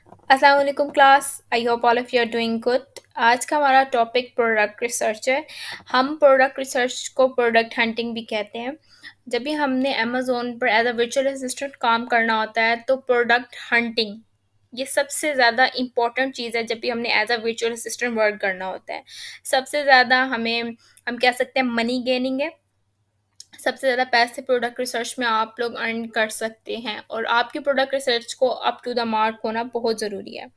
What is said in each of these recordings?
अस्सलाम वालेकुम class. I hope all of you are doing good. आज का हमारा टॉपिक प्रोडक्ट रिसर्च है। हम प्रोडक्ट रिसर्च को प्रोडक्ट हंटिंग भी कहते हैं। जब भी हमने अमेज़ोन पर एज अ वर्चुअल असिस्टेंट काम करना होता है तो प्रोडक्ट हंटिंग ये सबसे ज़्यादा इम्पॉर्टेंट चीज़ है। जब भी हमने as a virtual assistant work करना होता है, सबसे ज़्यादा हमें हम कह सकते हैं मनी गेनिंग है। सबसे ज़्यादा पैसे प्रोडक्ट रिसर्च में आप लोग अर्न कर सकते हैं और आपकी प्रोडक्ट रिसर्च को अप टू द मार्क होना बहुत ज़रूरी है।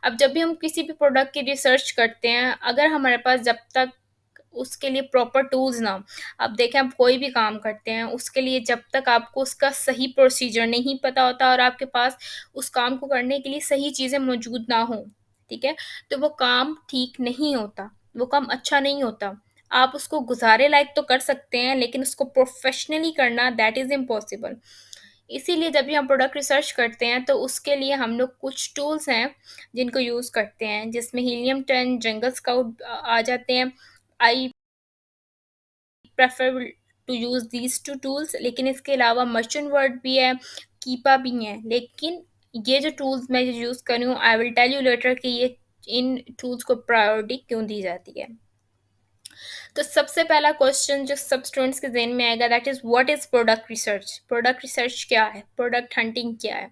अब जब भी हम किसी भी प्रोडक्ट की रिसर्च करते हैं, अगर हमारे पास जब तक उसके लिए प्रॉपर टूल्स ना, अब देखें आप कोई भी काम करते हैं उसके लिए जब तक आपको उसका सही प्रोसीजर नहीं पता होता और आपके पास उस काम को करने के लिए सही चीज़ें मौजूद ना हो, ठीक है, तो वो काम ठीक नहीं होता, वो काम अच्छा नहीं होता। आप उसको गुज़ारे लायक तो कर सकते हैं, लेकिन उसको प्रोफ़ेशनली करना दैट इज़ इम्पॉसिबल। इसीलिए जब भी हम प्रोडक्ट रिसर्च करते हैं, तो उसके लिए हम लोग कुछ टूल्स हैं, जिनको यूज़ करते हैं, जिसमें हीलियम 10, जंगल स्काउट आ जाते हैं। I prefer to use these 2 tools, लेकिन इसके अलावा मर्चेंट वर्ड भी है, कीपा भी है। लेकिन ये जो टूल्स मैं यूज़ कर रही हूँ, I will tell you later कि ये इन टूल्स को प्रायोरिटी क्यों दी जाती है। तो सबसे पहला क्वेश्चन जो सब स्टूडेंट्स के ज़हन में आएगा that is what is product research? Product research क्या है? प्रोडक्ट हंटिंग क्या है?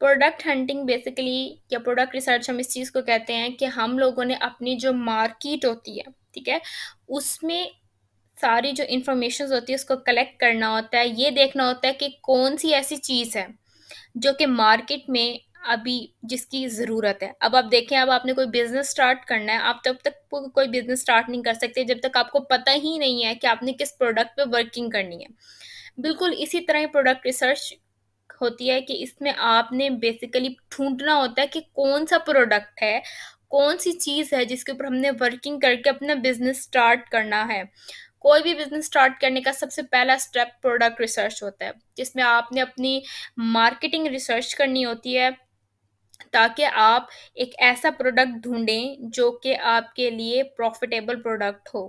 प्रोडक्ट हंटिंग बेसिकली या प्रोडक्ट रिसर्च हम इस चीज़ को कहते हैं कि हम लोगों ने अपनी जो मार्केट होती है, ठीक है? उसमें सारी जो इन्फॉर्मेशंस होती है उसको कलेक्ट करना होता है। ये देखना होता है कि कौन-सी ऐसी चीज़ है जो कि मार्केट में अभी जिसकी ज़रूरत है। अब आप देखें, अब आपने कोई बिज़नेस स्टार्ट करना है, आप तब तक कोई बिज़नेस स्टार्ट नहीं कर सकते जब तक आपको पता ही नहीं है कि आपने किस प्रोडक्ट पे वर्किंग करनी है। बिल्कुल इसी तरह ही प्रोडक्ट रिसर्च होती है कि इसमें आपने बेसिकली ढूँढना होता है कि कौन-सा प्रोडक्ट है, कौन-सी चीज़ है जिसके ऊपर हमने वर्किंग करके अपना बिज़नेस स्टार्ट करना है। कोई भी बिज़नेस स्टार्ट करने का सबसे पहला स्टेप प्रोडक्ट रिसर्च होता है, जिसमें आपने अपनी मार्केटिंग रिसर्च करनी होती है, ताकि आप एक ऐसा प्रोडक्ट ढूँढें जो कि आपके लिए प्रॉफ़िटेबल प्रोडक्ट हो।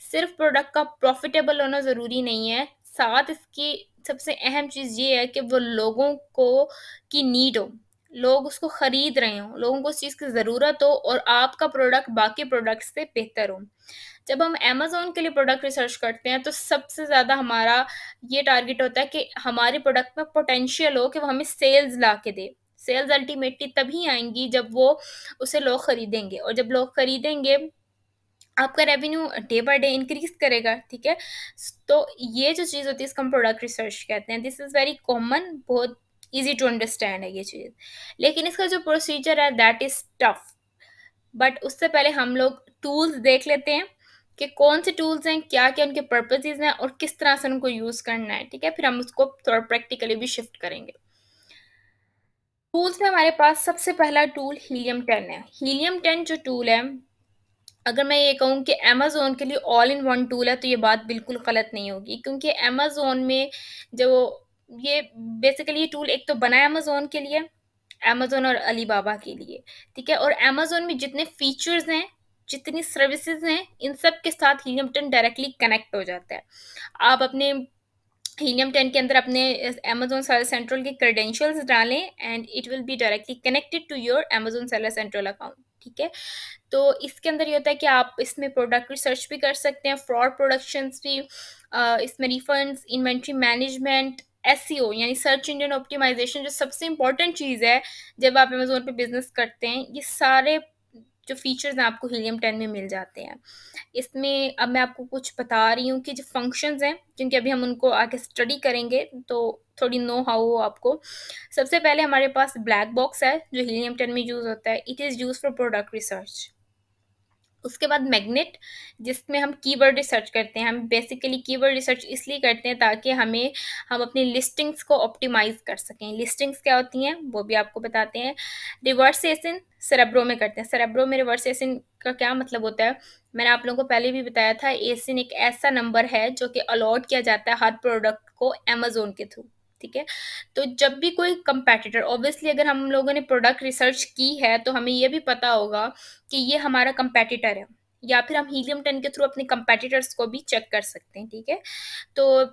सिर्फ़ प्रोडक्ट का प्रॉफ़िटेबल होना ज़रूरी नहीं है, साथ इसकी सबसे अहम चीज़ ये है कि वो लोगों को की नीड हो, लोग उसको खरीद रहे हों, लोगों को उस चीज़ की ज़रूरत हो और आपका प्रोडक्ट बाकी प्रोडक्ट से बेहतर हो। जब हम अमेज़न के लिए प्रोडक्ट रिसर्च करते हैं, तो सबसे ज़्यादा हमारा ये टारगेट होता है कि हमारे प्रोडक्ट में पोटेंशियल हो कि वो हमें सेल्स ला के दे। सेल्स अल्टीमेटली तभी आएँगी जब वो उसे लोग खरीदेंगे और जब लोग खरीदेंगे, आपका revenue day by day increase करेगा, ठीक है? तो ये जो चीज़ होती है इसको हम प्रोडक्ट रिसर्च कहते हैं। दिस इज़ वेरी कॉमन, बहुत ईज़ी टू अंडरस्टैंड है ये चीज़। लेकिन इसका जो प्रोसीजर है दैट इज़ टफ। बट उससे पहले हम लोग टूल्स देख लेते हैं कि कौन से टूल्स हैं, क्या-क्या उनके पर्पसेज़ हैं और किस तरह से उनको यूज़ करना है, ठीक है? फिर हम उसको थोड़ा प्रैक्टिकली भी शिफ्ट करेंगे। टूल्स में हमारे पास सबसे पहला टूल हीलियम 10 है। हीलियम 10 जो टूल है, अगर मैं ये कहूँ कि अमेज़न के लिए ऑल इन वन टूल है, तो ये बात बिल्कुल गलत नहीं होगी, क्योंकि अमेज़न में जो ये बेसिकली ये टूल एक तो बना है अमेज़न के लिए, अमेज़न और अलीबाबा के लिए, ठीक है? और अमेज़न में जितने फीचर्स हैं, जितनी सर्विसेज़ हैं, इन सब के साथ हीलियम 10 डायरेक्टली कनेक्ट हो जाता है। आप अपने हीलियम 10 के अंदर अपने अमेज़न सेलर सेंट्रल के क्रेडेंशियल्स डालें and it will be directly connected to your Amazon seller central account, ठीक है? तो इसके अंदर ये होता है कि आप इसमें प्रोडक्ट रिसर्च भी कर सकते हैं, फ्रॉड प्रोडक्शंस भी, इसमें रिफंड्स, इन्वेंट्री मैनेजमेंट, एसईओ यानी सर्च इंजन ऑप्टिमाइज़ेशन जो सबसे इम्पोर्टेंट चीज़ है, जब आप अमेज़न पे बिज़नेस करते हैं, ये सारे जो फीचर्स हैं आपको हीलियम 10 में मिल जाते हैं। इसमें अब मैं आपको कुछ बता रही हूँ कि जो फंक्शंस हैं, क्योंकि अभी हम उनको आगे स्टडी करेंगे, तो थोड़ी नो हाउ हो आपको। सबसे पहले हमारे पास ब्लैक बॉक्स है, जो हीलियम 10 में यूज़ होता है। It is used for product research. उसके बाद मैग्नेट, जिसमें हम कीवर्ड रिसर्च करते हैं। हम बेसिकली कीवर्ड रिसर्च इसलिए करते हैं ताकि हम अपनी लिस्टिंग्स को ऑप्टिमाइज़ कर सकें। लिस्टिंग्स क्या होती हैं, वो भी आपको बताते हैं। रिवर्स एसिन सेरेब्रो में करते हैं। सेरेब्रो में रिवर्स एसिन का क्या मतलब होता है, मैंने आप लोगों को पहले भी बताया था। एसिन एक ऐसा नंबर है जो कि अलॉट किया जाता है हर प्रोडक्ट को अमेज़न के थ्रू, ठीक है? तो जब भी कोई कंपैटिटर, ऑब्वियसली अगर हम लोगों ने प्रोडक्ट रिसर्च की है, तो हमें ये भी पता होगा कि ये हमारा कंपेटिटर है, या फिर हम हीलियम 10 के थ्रू अपने कंपेटिटर्स को भी चेक कर सकते हैं, ठीक है? तो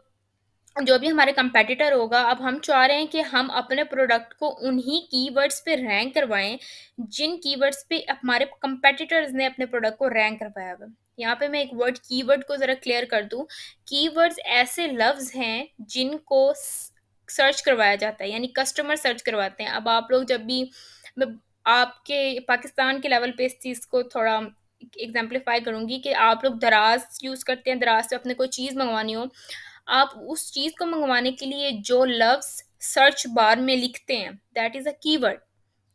जो भी हमारे कंपेटिटर होगा, अब हम चाह रहे हैं कि हम अपने प्रोडक्ट को उन्हीं कीवर्ड्स पे रैंक करवाएँ, जिन कीवर्ड्स पे हमारे कंपेटिटर्स ने अपने प्रोडक्ट को रैंक करवाया हुआ है। यहाँ पे मैं एक कीवर्ड को ज़रा क्लियर कर दूँ। कीवर्ड्स ऐसे लफ्ज़ हैं जिनको सर्च करवाया जाता है, यानी कस्टमर सर्च करवाते हैं। अब आप लोग जब भी मतलब आपके पाकिस्तान के लेवल पे इस चीज़ को थोड़ा एग्ज़ाम्प्लीफाई करूँगी कि आप लोग दराज़ यूज़ करते हैं, दराज़ से अपने कोई चीज़ मँगवानी हो, आप उस चीज़ को मँगवाने के लिए जो लफ्ज़ सर्च बार में लिखते हैं, दैट इज़ अ कीवर्ड,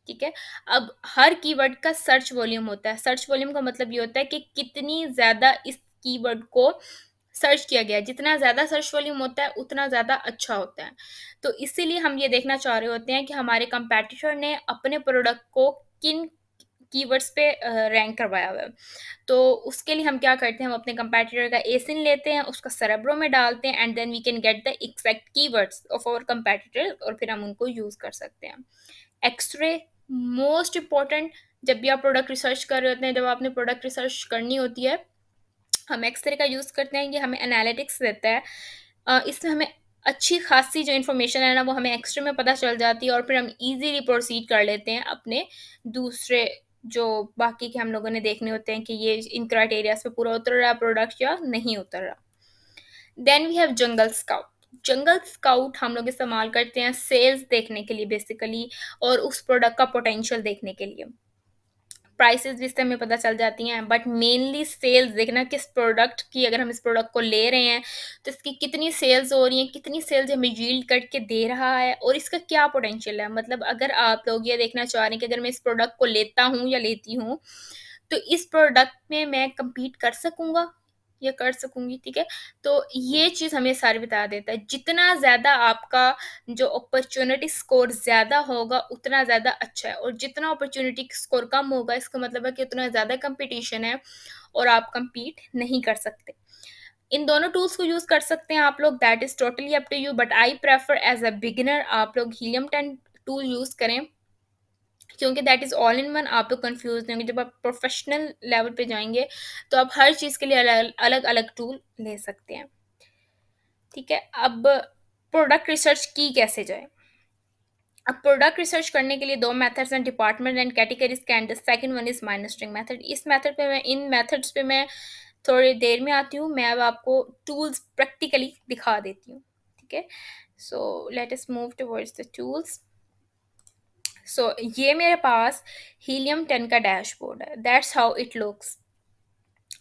ठीक है? अब हर कीवर्ड का सर्च वॉल्यूम होता है। सर्च वॉल्यूम का मतलब ये होता है कि कितनी ज़्यादा इस कीवर्ड को सर्च किया गया है। जितना ज़्यादा सर्च वॉल्यूम होता है, उतना ज़्यादा अच्छा होता है। तो इसीलिए हम ये देखना चाह रहे होते हैं कि हमारे कंपेटिटर ने अपने प्रोडक्ट को किन कीवर्ड्स पे रैंक करवाया हुआ है। तो उसके लिए हम क्या करते हैं, हम अपने कंपेटिटर का एसिन लेते हैं, उसका सेरेब्रो में डालते हैं and then we can get the exact keywords of our competitor और फिर हम उनको यूज़ कर सकते हैं। एक्स-रे मोस्ट इम्पोर्टेंट, जब भी आप प्रोडक्ट रिसर्च कर रहे होते हैं, जब आपने प्रोडक्ट रिसर्च करनी होती है, हम एक्स-रे का यूज़ करते हैं, ये हमें एनालिटिक्स देता है। इसमें हमें अच्छी खासी जो इन्फॉर्मेशन है ना, वो हमें एक्स-रे में पता चल जाती है और फिर हम ईज़िली प्रोसीड कर लेते हैं अपने दूसरे जो बाकी के हम लोगों ने देखने होते हैं कि ये इन क्राइटेरियाज़ पे पूरा उतर रहा है प्रोडक्ट या नहीं उतर रहा। Then we have Jungle Scout. Jungle Scout हम लोग इस्तेमाल करते हैं सेल्स देखने के लिए बेसिकली, और उस प्रोडक्ट का पोटेंशियल देखने के लिए। प्राइसेस भी इससे हमें पता चल जाती हैं, बट मेनली सेल्स देखना, किस प्रोडक्ट की, अगर हम इस प्रोडक्ट को ले रहे हैं तो इसकी कितनी सेल्स हो रही हैं, कितनी सेल्स हमें यील्ड करके दे रहा है और इसका क्या पोटेंशियल है। मतलब अगर आप लोग ये देखना चाह रहे हैं कि अगर मैं इस प्रोडक्ट को लेता हूँ या लेती हूँ, तो इस प्रोडक्ट में मैं कम्पीट कर सकूँगा या कर सकूँगी, ठीक है? तो ये चीज़ हमें सारी बता देता है। जितना ज़्यादा आपका जो अपॉर्च्युनिटी स्कोर ज़्यादा होगा, उतना ज़्यादा अच्छा है, और जितना अपॉर्च्युनिटी स्कोर कम होगा, इसका मतलब है कि उतना ज़्यादा कॉम्पिटिशन है और आप कम्पीट नहीं कर सकते। इन दोनों टूल्स को यूज़ कर सकते हैं आप लोग, that is totally up to you, but I prefer as a beginner आप लोग हीलियम 10 टूल यूज़ करें, क्योंकि that is all in one. आप लोग कन्फ्यूज़ नहीं होंगे। जब आप प्रोफ़ेशनल लेवल पे जाएँगे, तो आप हर चीज़ के लिए अलग-अलग टूल ले सकते हैं, ठीक है? अब प्रोडक्ट रिसर्च की कैसे जाए? अब प्रोडक्ट रिसर्च करने के लिए 2 मेथड्स हैं, department and category scan, the second one is mine string method. इस मेथड पे मैं इन मेथड्स पे मैं थोड़ी देर में आती हूँ। मैं अब आपको टूल्स प्रैक्टिकली दिखा देती हूँ, ठीक है? So let us move towards the tools. So ये मेरे पास हीलियम 10 का डैशबोर्ड है, दैट्स हाउ इट लुक्स।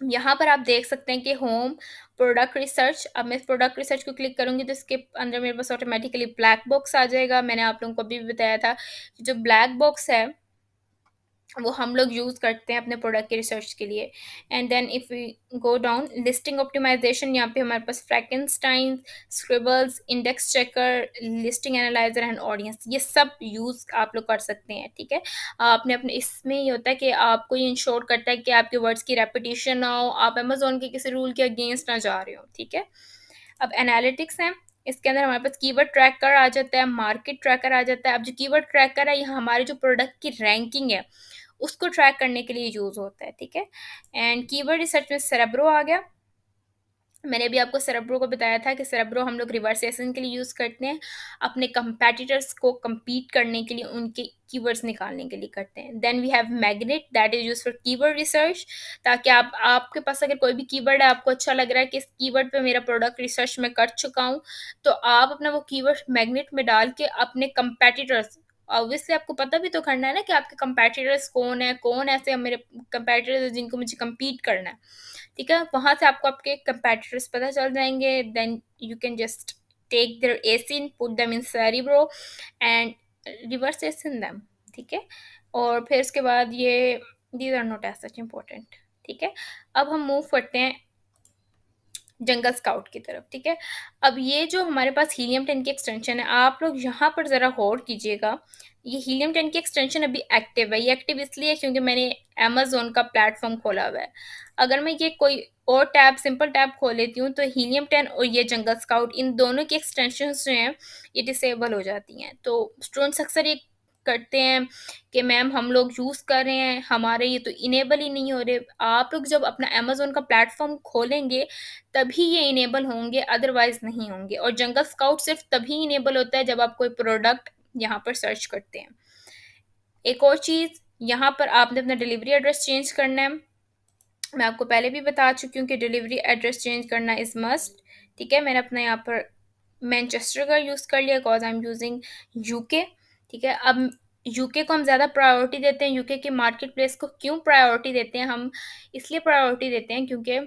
यहाँ पर आप देख सकते हैं कि होम, प्रोडक्ट रिसर्च। अब मैं इस प्रोडक्ट रिसर्च को क्लिक करूँगी तो इसके अंदर मेरे पास ऑटोमेटिकली ब्लैक बॉक्स आ जाएगा। मैंने आप लोगों को अभी भी बताया था कि जो ब्लैक बॉक्स है, वो हम लोग यूज़ करते हैं अपने प्रोडक्ट के रिसर्च के लिए। And then if we go down, listing optimisation, यहाँ पे हमारे पास Frankenstein, Scribbles, index checker, listing analyser and audience, ये सब यूज़ आप लोग कर सकते हैं, ठीक है? आपने अपने इसमें ये होता है कि आपको ये इंश्योर करता है कि आपके वर्ड्स की रेपिटिशन ना हो, आप अमेज़न के किसी रूल के अगेंस्ट ना जा रहे हो, ठीक है? अब एनालिटिक्स है, इसके अंदर हमारे पास कीवर्ड ट्रैकर आ जाता है, मार्केट ट्रैकर आ जाता है। अब जो कीवर्ड ट्रैकर है, ये हमारे जो प्रोडक्ट की रैंकिंग है, उसको ट्रैक करने के लिए यूज़ होता है, ठीक है? एंड कीवर्ड रिसर्च में सेरेब्रो आ गया। मैंने अभी आपको सेरेब्रो को बताया था कि सेरेब्रो हम लोग रिवर्स एसन के लिए यूज़ करते हैं, अपने कंपेटिटर्स को compete करने के लिए, उनके कीवर्ड्स निकालने के लिए करते हैं। Then we have Magnet, that is used for keyword research, ताकि आपके पास अगर कोई भी कीवर्ड है, आपको अच्छा लग रहा है कि इस कीवर्ड पे मेरा प्रोडक्ट रिसर्च मैं कर चुका हूँ, तो आप अपना वो कीवर्ड मैग्नेट में डाल के अपने कंपेटिटर्स, ऑब्वियसली आपको पता भी तो करना है ना कि आपके कंपेटिटर्स कौन है, कौन ऐसे मेरे कंपेटिटर्स हैं जिनको मुझे compete करना है। ठीक है? वहाँ से आपको आपके कंपैटिटर्स पता चल जाएँगे, then you can just take their ASIN, put them in Cerebro and reverse ASIN them, ठीक है? और फिर उसके बाद ये these are not as such important, ठीक है? अब हम मूव करते हैं जंगल स्काउट की तरफ, ठीक है? अब ये जो हमारे पास हीलियम 10 की एक्सटेंशन है, आप लोग यहाँ पर ज़रा गौर कीजिएगा। ये हीलियम 10 की एक्सटेंशन अभी एक्टिव है। ये एक्टिव इसलिए है क्योंकि मैंने अमेज़न का प्लेटफ़ॉर्म खोला हुआ है। अगर मैं ये कोई और टैब, सिंपल टैब खोल लेती हूँ, तो हीलियम 10 और ये जंगल स्काउट, इन दोनों की एक्सटेंशंस जो हैं, ये डिसेबल हो जाती हैं। तो स्टूडेंट्स अक्सर ये करते हैं कि मैम हम लोग यूज़ कर रहे हैं, हमारे ये तो इनेबल ही नहीं हो रहे। आप लोग जब अपना अमेज़न का प्लेटफ़ॉर्म खोलेंगे, तभी ये इनेबल होंगे, अदरवाइज़ नहीं होंगे। और जंगल स्काउट सिर्फ़ तभी इनेबल होता है जब आप कोई प्रोडक्ट यहाँ पर सर्च करते हैं। एक और चीज़, यहाँ पर आपने अपना डिलीवरी एड्रेस चेंज करना है। मैं आपको पहले भी बता चुकी हूँ कि डिलीवरी एड्रेस चेंज करना इज़ मस्ट, ठीक है? मैंने अपना यहाँ पर मैनचेस्टर का यूज़ कर लिया because I am using UK, ठीक है? अब यूके को हम ज़्यादा प्रायोरिटी देते हैं, यूके के मार्केट प्लेस को क्यों प्रायोरिटी देते हैं हम? इसलिए प्रायोरिटी देते हैं क्योंकि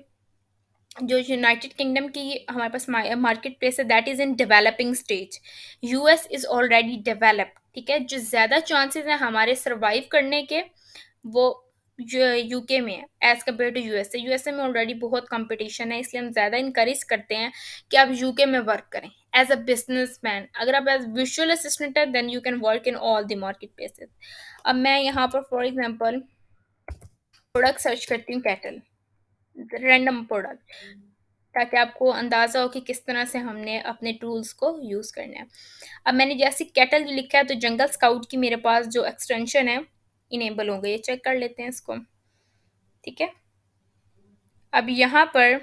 जो यूनाइटेड किंगडम की हमारे पास मार्केट प्लेस है that is in developing stage. US is already developed, ठीक है? जो ज़्यादा चांसेस हैं हमारे सर्वाइव करने के, वो यूके में है as compare to USA. USA में ऑलरेडी बहुत कंपटीशन है, इसलिए हम ज़्यादा इनकरेज करते हैं कि आप यूके में वर्क करें एज अ बिजनेसमैन। अगर आप एज विजुअल असिस्टेंट है then you can work in all the market places. अब मैं यहाँ पर फॉर एग्जांपल प्रोडक्ट सर्च करती हूँ, कैटल, रैंडम प्रोडक्ट, ताकि आपको अंदाज़ा हो कि किस तरह से हमने अपने टूल्स को यूज़ करना है। अब मैंने जैसे कैटल लिखा है तो जंगल स्काउट की मेरे पास जो एक्सटेंशन है इनेबल हो गई है। चेक कर लेते हैं इसको, ठीक है? अब यहाँ पर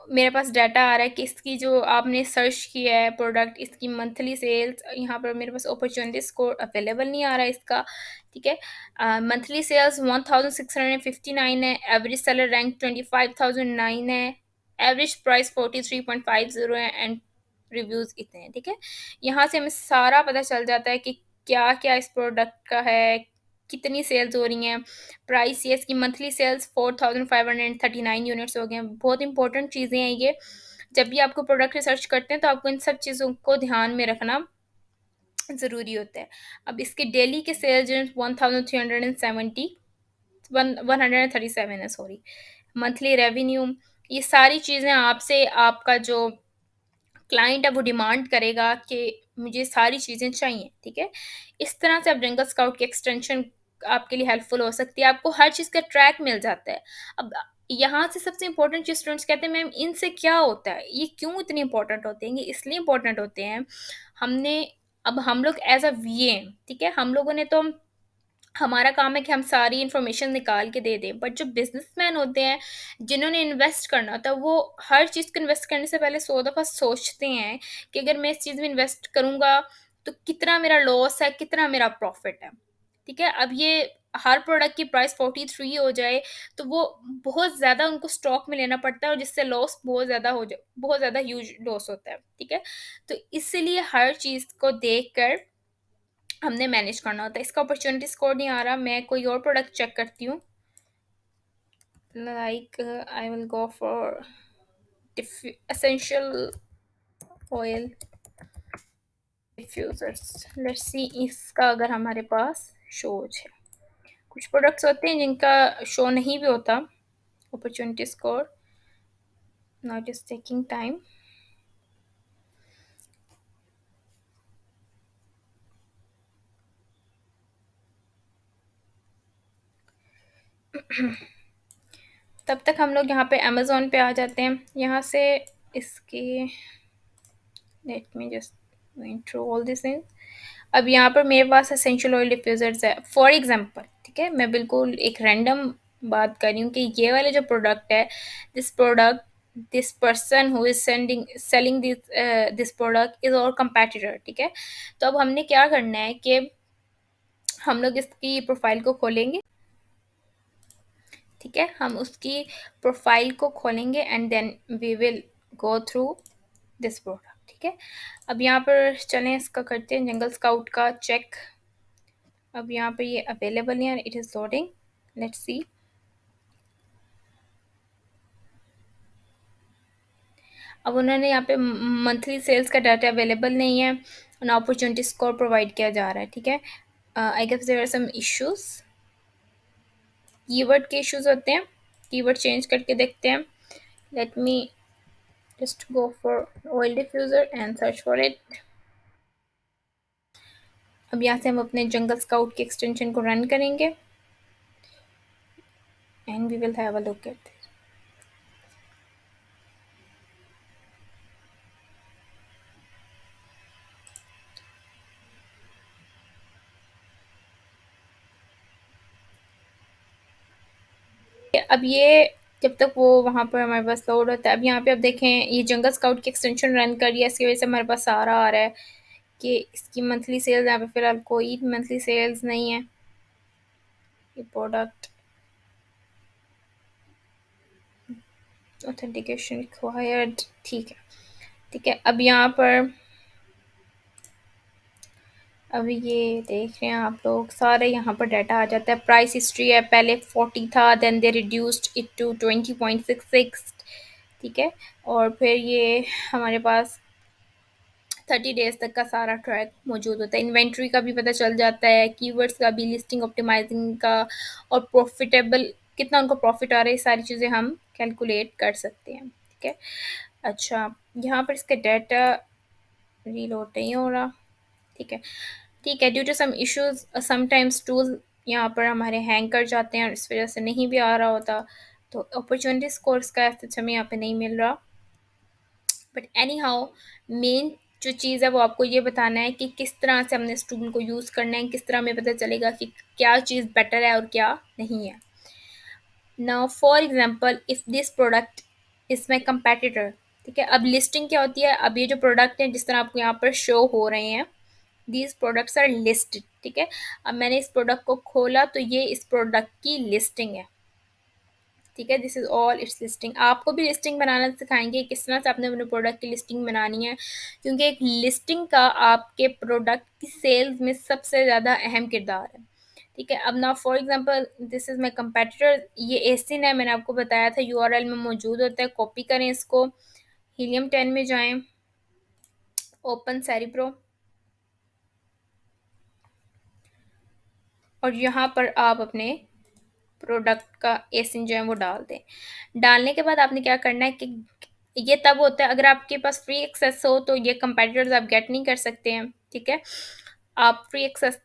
मेरे पास डाटा आ रहा है कि इसकी जो आपने सर्च किया है प्रोडक्ट, इसकी मंथली सेल्स, यहाँ पर मेरे पास अपॉर्चुनिटी स्कोर अवेलेबल नहीं आ रहा है इसका, ठीक है? मंथली सेल्स 1659 है, एवरेज सेलर रैंक 25,009 है, एवरेज प्राइस 43.50 है एंड रिव्यूज़ इतने हैं, ठीक है? यहाँ से हमें सारा पता चल जाता है कि क्या-क्या इस प्रोडक्ट का है, कितनी सेल्स हो रही हैं, प्राइस ये इसकी मंथली सेल्स 4,539 यूनिट्स हो गए हैं। बहुत इंपॉर्टेंट चीज़ें हैं ये। जब भी आपको प्रोडक्ट रिसर्च करते हैं तो आपको इन सब चीज़ों को ध्यान में रखना ज़रूरी होता है। अब इसके डेली के सेल्स जो हैं 1370 137 है, सॉरी। मंथली रेवेन्यू, ये सारी चीज़ें आपसे आपका जो क्लाइंट है वो डिमांड करेगा कि मुझे सारी चीज़ें चाहिए, ठीक है? इस तरह से आप जंगल स्काउट की एक्सटेंशन आपके लिए हेल्पफुल हो सकती है, आपको हर चीज़ का ट्रैक मिल जाता है। अब यहाँ से सबसे इम्पोर्टेंट चीज़ स्टूडेंट्स कहते हैं मैम इनसे क्या होता है? ये क्यों इतने इम्पोर्टेंट होते हैं? ये इसलिए इम्पोर्टेंट होते हैं, हमने अब हम लोग एज़ अ वीए हैं, ठीक है? हम लोगों ने तो हमारा काम है कि हम सारी इन्फॉर्मेशन निकाल के दे दें, बट जो बिजनेसमैन होते हैं जिन्होंने इन्वेस्ट करना होता है वो हर चीज़ को इन्वेस्ट करने से पहले 100 दफ़ा सोचते हैं कि अगर मैं इस चीज़ में इन्वेस्ट करूँगा तो कितना मेरा लॉस है, कितना मेरा प्रॉफिट है, ठीक है? अब ये हर प्रोडक्ट की प्राइस 43 हो जाए तो वो बहुत ज़्यादा उनको स्टॉक में लेना पड़ता है और जिससे लॉस बहुत ज़्यादा हो जाए, बहुत ज़्यादा ह्यूज लॉस होता है, ठीक है? तो इसलिए हर चीज़ को देख कर हमने मैनेज करना होता है। इसका अपॉर्चुनिटी स्कोर नहीं आ रहा, मैं कोई और प्रोडक्ट चेक करती हूँ। Like I will go for essential oil diffusers. Let's see इसका अगर हमारे पास शोज है। कुछ प्रोडक्ट्स होते हैं जिनका शो नहीं भी होता। Opportunity score, now it is taking time. तब तक हम लोग यहाँ पे अमेज़न पे आ जाते हैं। यहाँ से इसकी late me just going through all this things. अब यहाँ पर मेरे पास एसेंशियल ऑयल डिफ्यूज़र्स है फॉर एग्जांपल, ठीक है? मैं बिल्कुल एक रैंडम बात कर रही हूँ कि ये वाले जो प्रोडक्ट है, this product, this person who is selling this product is our competitor, ठीक है? तो अब हमने क्या करना है कि हम लोग इसकी प्रोफाइल को खोलेंगे, ठीक है? हम उसकी प्रोफाइल को खोलेंगे and then we will go through this product, ठीक है? अब यहाँ पर चलें इसका करते हैं जंगल स्काउट का चेक। अब यहाँ पे ये अवेलेबल नहीं है, it is loading, let's see. अब उन्होंने यहाँ पे मंथली सेल्स का डाटा अवेलेबल नहीं है, ना अपॉर्चुनिटी स्कोर प्रोवाइड किया जा रहा है, ठीक है? I guess there are some issues, keyword के इश्यूज होते हैं। कीवर्ड चेंज करके देखते हैं। Let me just go for oil diffuser and search for it. अब यहाँ से हम अपने जंगल स्काउट के एक्सटेंशन को रन करेंगे and we will have a look at this. अब ये जब तक वो वहाँ पर हमारे पास लोड होता है, अब यहाँ पे आप देखें ये जंगल स्काउट की एक्सटेंशन रन कर रही है, इसकी वजह से हमारे पास सारा आ रहा है कि इसकी मंथली सेल्स यहाँ पे फ़िलहाल कोई मंथली सेल्स नहीं है। ये प्रोडक्ट ऑथेंटिकेशन रिक्वायर्ड, ठीक है, ठीक है। अब यहाँ पर अब ये देख रहे हैं आप लोग, सारे यहाँ पर डाटा आ जाता है। प्राइस हिस्ट्री है, पहले 40 था, then they reduced it to 20.66, ठीक है। और फिर ये हमारे पास 30 डेज तक का सारा ट्रैक मौजूद होता है। इन्वेंट्री का भी पता चल जाता है, कीवर्ड्स का भी, लिस्टिंग ऑप्टिमाइजिंग का, और प्रॉफिटेबल कितना उनको प्रॉफिट आ रहा है, ये सारी चीज़ें हम कैलकुलेट कर सकते हैं, ठीक है। अच्छा, यहाँ पर इसका डाटा रीलोड नहीं हो रहा, ठीक है, ठीक है। Due to some issues sometimes tool यहाँ पर हमारे हैंग कर जाते हैं और इस वजह से नहीं भी आ रहा होता, तो अपॉर्चुनिटी कोर्स का ऐसा हमें यहाँ पे नहीं मिल रहा। बट एनी हाउ, मेन जो चीज़ है वो आपको ये बताना है कि किस तरह से हमने इस टूल को यूज़ करना है, किस तरह हमें पता चलेगा कि क्या चीज़ बेटर है और क्या नहीं है। Now for example, if this product is my competitor, ठीक है। अब लिस्टिंग क्या होती है, अब ये जो प्रोडक्ट है जिस तरह आपको यहाँ पर शो हो रहे हैं, दीज प्रोडक्ट्स आर लिस्टेड, ठीक है। अब मैंने इस प्रोडक्ट को खोला तो ये इस प्रोडक्ट की लिस्टिंग है, ठीक है। This is all it's listing. आपको भी लिस्टिंग बनाना सिखाएंगे, किस तरह से आपने अपने प्रोडक्ट की लिस्टिंग बनानी है, क्योंकि एक लिस्टिंग का आपके प्रोडक्ट की सेल्स में सबसे ज़्यादा अहम किरदार है, ठीक है। अब ना for example this is my competitor, ये एसिन है, मैंने आपको बताया था यूआरएल में मौजूद होता है। कॉपी करें इसको, हीलियम 10 में जाएं, ओपन सेरिप्रो, और यहाँ पर आप अपने प्रोडक्ट का एसिन जो है वो डाल दें। डालने के बाद आपने क्या करना है कि ये तब होता है अगर आपके पास फ्री एक्सेस हो, तो ये कंपेटिटर्स आप गेट नहीं कर सकते हैं, ठीक है। आप फ्री एक्सेस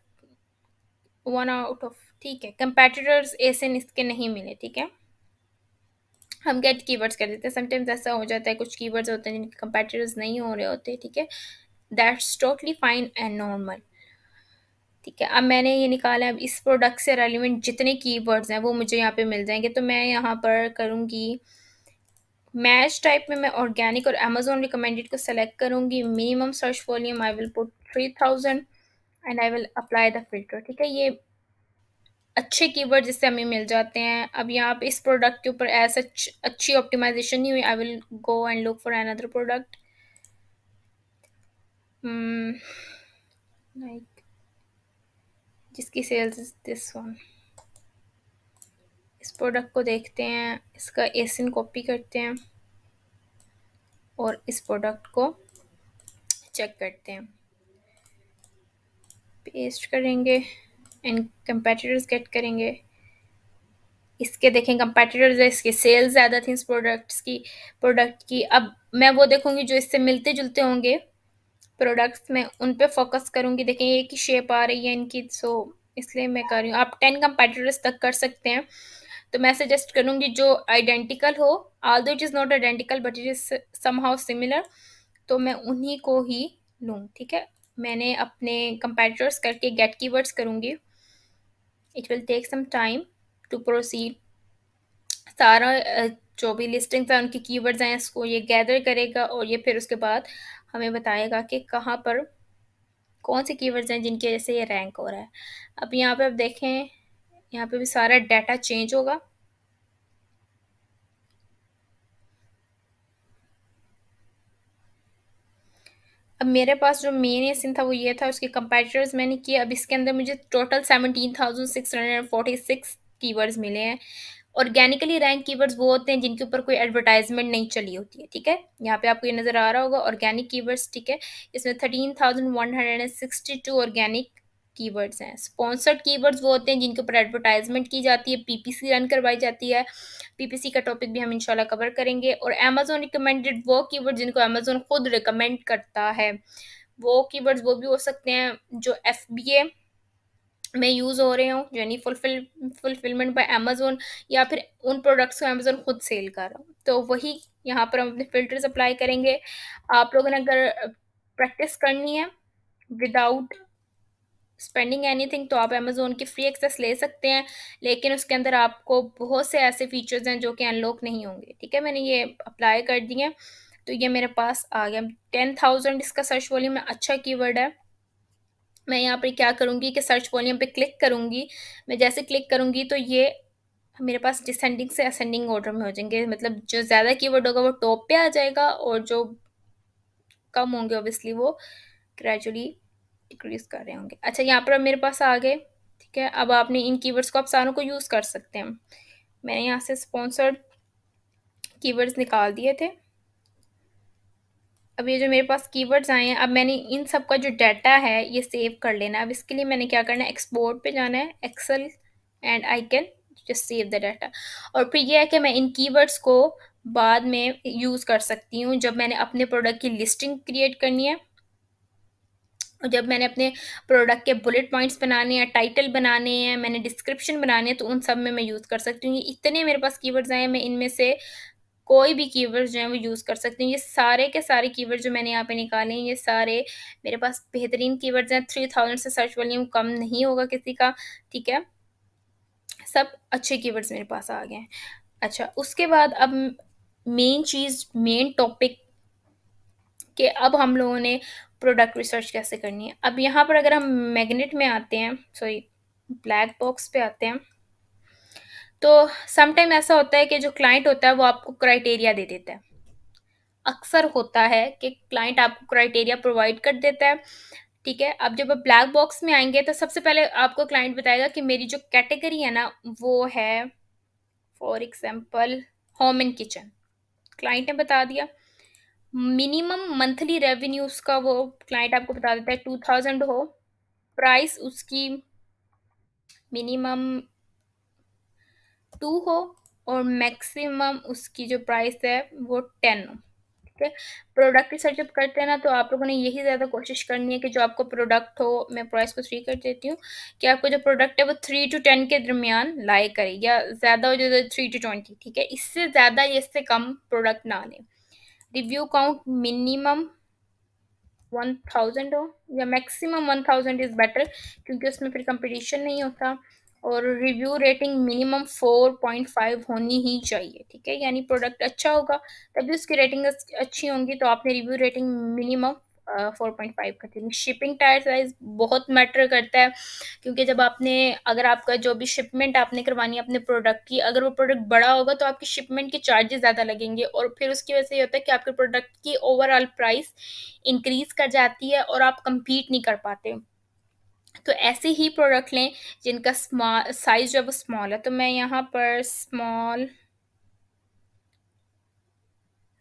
1 आउट ऑफ, ठीक है, कंपेटिटर्स एसिन इसके नहीं मिले, ठीक है। हम गेट कीवर्ड्स कर देते हैं, समटाइम्स ऐसा हो जाता है, कुछ कीवर्ड्स होते हैं जिनके कंपेटिटर्स नहीं हो रहे होते, ठीक है। That's totally fine and normal, ठीक है। अब मैंने ये निकाला है, अब इस प्रोडक्ट से रेलिवेंट जितने कीवर्ड्स हैं वो मुझे यहाँ पे मिल जाएंगे, तो मैं यहाँ पर करूँगी मैच टाइप में, मैं ऑर्गेनिक और अमेजोन रिकमेंडेड को सेलेक्ट करूँगी। Minimum search volume I will put 3000 and I will apply the filter, ठीक है। ये अच्छे कीवर्ड जिससे हमें मिल जाते हैं। अब यहाँ पे इस प्रोडक्ट के ऊपर ऐसा अच्छी ऑप्टिमाइजेशन नहीं हुई, आई will go and look for another product, like जिसकी सेल्स इज दिस वन। इस प्रोडक्ट को देखते हैं, इसका एसिन कॉपी करते हैं और इस प्रोडक्ट को चेक करते हैं, पेस्ट करेंगे एंड कंपेटिटर्स गेट करेंगे। इसके देखें कंपेटिटर्स है, इसकी सेल्स ज़्यादा थी इस प्रोडक्ट की। अब मैं वो देखूंगी जो इससे मिलते जुलते होंगे प्रोडक्ट्स, मैं उन पे फोकस करूंगी। देखें एक ही शेप आ रही है इनकी, सो इसलिए मैं कर रही हूँ। आप 10 कंपेटिटर्स तक कर सकते हैं, तो मैं सजेस्ट करूंगी जो आइडेंटिकल हो, although it is not identical but it is somehow similar, तो मैं उन्हीं को ही लूँ, ठीक है। मैंने अपने कंपेटिटर्स करके गेट कीवर्ड्स करूँगी। It will take some time to proceed. सारा जो भी लिस्टिंग्स हैं उनकी कीवर्ड्स हैं, इसको ये गैदर करेगा और ये फिर उसके बाद हमें बताएगा कि कहाँ पर कौन से कीवर्ड्स हैं जिनकी वजह से ये रैंक हो रहा है। अब यहाँ पे आप देखें, यहाँ पे भी सारा डाटा चेंज होगा। अब मेरे पास जो मेन एसिन था वो ये था, उसके कंपेटिटर्स मैंने किए। अब इसके अंदर मुझे टोटल 17,646 कीवर्ड्स मिले हैं। ऑर्गेनिकली रैंक कीवर्ड्स वो होते हैं जिनके ऊपर कोई एडवर्टाइजमेंट नहीं चली होती है, ठीक है। यहाँ पे आपको ये नज़र आ रहा होगा ऑर्गेनिक कीवर्ड्स, ठीक है। इसमें 13,162 ऑर्गेनिक कीवर्ड्स हैं। स्पॉन्सर्ड कीवर्ड्स वो होते हैं जिनके ऊपर एडवर्टाइजमेंट की जाती है, पीपीसी रन करवाई जाती है। पीपीसी का टॉपिक भी हम इंशाल्लाह कवर करेंगे। और अमेजोन रिकमेंडेड वो कीवर्ड जिनको अमेजोन खुद रिकमेंड करता है, वो कीवर्ड्स वो भी हो सकते हैं जो एफबीए में यूज़ हो रहे हों, यानी फुलफिलमेंट बाय अमेजोन, या फिर उन प्रोडक्ट्स को अमेजोन खुद सेल कर रहा हो, तो वही यहाँ पर हम अपने फिल्टर्स अप्लाई करेंगे। आप लोगों ने अगर प्रैक्टिस करनी है विदाउट स्पेंडिंग एनीथिंग तो आप अमेज़न की फ्री एक्सेस ले सकते हैं, लेकिन उसके अंदर आपको बहुत से ऐसे फीचर्स हैं जो कि अनलॉक नहीं होंगे, ठीक है? मैंने ये अप्लाई कर दिए हैं, तो ये मेरे पास आ गया। 10,000 इसका सर्च वॉल्यूम है, अच्छा कीवर्ड है। मैं यहाँ पे क्या करूँगी कि सर्च वॉल्यूम पे क्लिक करूँगी। मैं जैसे क्लिक करूँगी तो ये मेरे पास डिसेंडिंग से असेंडिंग ऑर्डर में हो जाएँगे। मतलब जो ज़्यादा कीवर्ड होगा वो टॉप पे आ जाएगा और जो कम होंगे ऑब्वियसली वो ग्रेजुअली डिक्रीज़ कर रहे होंगे। अच्छा, यहाँ पर अब मेरे पास आ गए, ठीक है? अब आपने इन कीवर्ड्स को आप सारों को यूज़ कर सकते हैं। मैंने यहाँ से स्पॉन्सर्ड कीवर्ड्स निकाल दिए थे। अब ये जो मेरे पास कीवर्ड्स आए हैं, अब मैंने इन सब का जो डाटा है ये सेव कर लेना है। अब इसके लिए मैंने क्या करना है, एक्सपोर्ट पे जाना है, Excel, and I can just save the data. और फिर ये है कि मैं इन कीवर्ड्स को बाद में यूज़ कर सकती हूँ जब मैंने अपने प्रोडक्ट की लिस्टिंग क्रिएट करनी है, और जब मैंने अपने प्रोडक्ट के बुलेट पॉइंट्स बनाने हैं, टाइटल बनाने हैं, मैंने डिस्क्रिप्शन बनाने हैं, तो उन सब में मैं यूज़ कर सकती हूँ। ये इतने मेरे पास कीवर्ड्स आए हैं, मैं इनमें से कोई भी कीवर्ड्स जो हैं वो यूज़ कर सकती हूँ। ये सारे के सारे कीवर्ड जो मैंने यहाँ पे निकाले हैं, ये सारे मेरे पास बेहतरीन कीवर्ड्स हैं। 3000 से सर्च वॉल्यूम कम नहीं होगा किसी का, ठीक है? सब अच्छे कीवर्ड्स मेरे पास आ गए हैं। अच्छा, उसके बाद अब मेन चीज़, मेन टॉपिक कि अब हम लोगों ने प्रोडक्ट रिसर्च कैसे करनी है। अब यहाँ पर अगर हम मैग्नेट में आते हैं, सॉरी, ब्लैक बॉक्स पे आते हैं, तो सम टाइम ऐसा होता है कि जो क्लाइंट होता है वो आपको क्राइटेरिया दे देता है। अक्सर होता है कि क्लाइंट आपको क्राइटेरिया प्रोवाइड कर देता है, ठीक है? अब जब आप ब्लैक बॉक्स में आएँगे तो सबसे पहले आपको क्लाइंट बताएगा कि मेरी जो कैटेगरी है ना, वो है for example home and kitchen. Client ने बता दिया। मिनिमम मंथली रेवेन्यू उसका वो क्लाइंट आपको बता देता है 2000 हो, प्राइस उसकी मिनिमम 2 हो और मैक्सिमम उसकी जो प्राइस है वो 10 हो, ठीक है? प्रोडक्ट रिसर्च जब करते हैं ना, तो आप लोगों ने यही ज़्यादा कोशिश करनी है कि जो आपको प्रोडक्ट हो, मैं प्राइस को 3 कर देती हूँ, कि आपको जो प्रोडक्ट है वो 3 टू 10 के दरमियान लाई करे, या ज़्यादा हो जाए तो 3 टू 20, ठीक है? इससे ज़्यादा या इससे कम प्रोडक्ट ना लें। रिव्यू काउंट मिनिमम 1000 हो या मैक्सिमम 1000 इज़ बेटर, क्योंकि उसमें फिर कंपटीशन नहीं होता। और रिव्यू रेटिंग मिनिमम 4.5 होनी ही चाहिए, ठीक है? यानी प्रोडक्ट अच्छा होगा तभी उसकी रेटिंग अच्छी होंगी, तो आपने रिव्यू रेटिंग मिनिमम 4.5 कर देनी। शिपिंग टायर साइज़ बहुत मैटर करता है, क्योंकि जब आपने, अगर आपका जो भी शिपमेंट आपने करवानी है अपने प्रोडक्ट की, अगर वो प्रोडक्ट बड़ा होगा तो आपकी शिपमेंट के चार्जेस ज़्यादा लगेंगे, और फिर उसकी वजह से ये होता है कि आपके प्रोडक्ट की ओवरऑल प्राइस इंक्रीज़ कर जाती है और आप कम्पीट नहीं कर पाते। तो ऐसे ही प्रोडक्ट लें जिनका साइज़ जो है वो स्मॉल है। तो मैं यहाँ पर स्मॉल